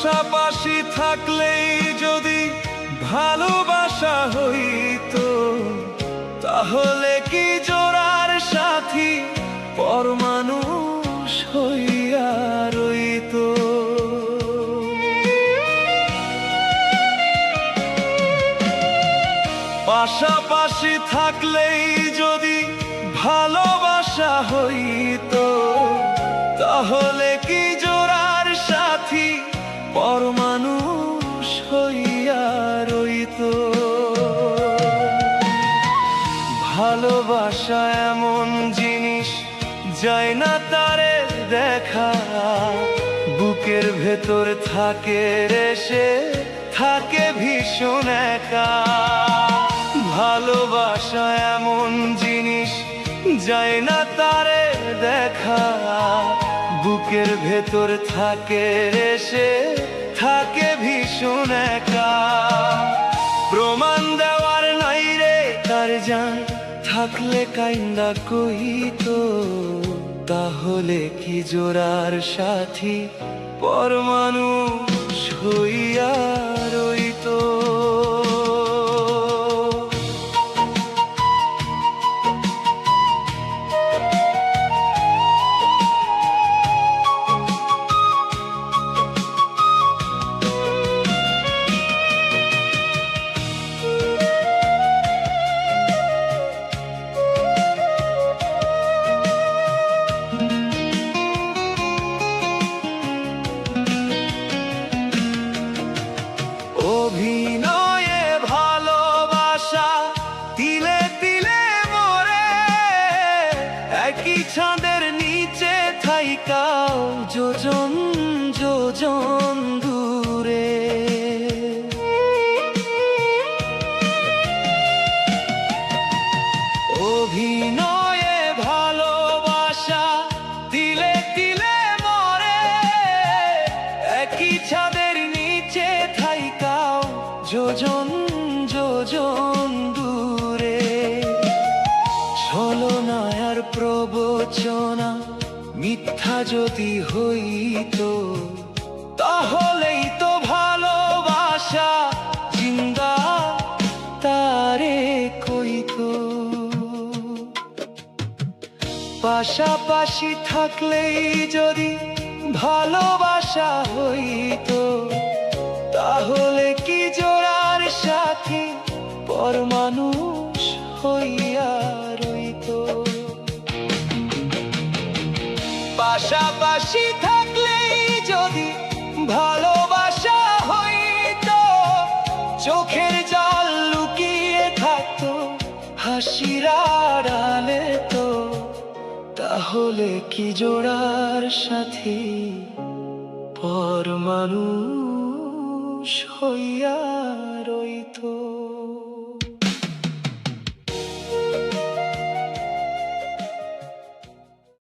পাশাপাশি থাকলেই যদি ভালোবাসা হইতো, তাহলে কি জোড়ার সাথী পরমানুষ হইয়া রইতো। পাশাপাশি থাকলেই যদি ভালোবাসা হইতো, তাহলে কি জোড়ার সাথী পরমানুষ হইয়া রইতো। ভালোবাসা এমন জিনিস যায় না তারে দেখা, বুকের ভেতর থাকে রেসে থাকে ভীষণ একা। ভালোবাসা এমন জিনিস যায় না তারে দেখা, বুকের ভেতর থাকে রেসে থাকে ভীষণ একা। প্রমাণ দেওয়ার নাই রে তার জান, থাকলে কাইন্দা কইতো, তাহলে কি জোড়ার সাথী পরমানুষ হইয়া রইতো। অভিনয়ে ভালোবাসা তিলে তিলে মরে, একই ছাদের নিচে থাইকাও যোজন যোজন দূরে। অভিনয়ে ভালোবাসা তিলে তিলে মরে, একই ছাদের নিচে থাইকাও যোজন যোজন দূরে। ছলনার প্রবচনা মিথ্যা যদি হইতো, তাহলেই তো ভালোবাসা জিন্দা তারে কইতো। পাশাপাশি থাকলেই যদি ভালোবাসা হইতো, তাহলে কি জোড়ার সাথী পরমানুষ হইয়া রইতো। পাশাপাশি থাকলেই যদি ভালোবাসা হইতো, চোখের জল লুকিয়ে থাকতো হাসির আড়ালে তো, তাহলে কি জোড়ার সাথী পরমানুষ হইয়া রইতো।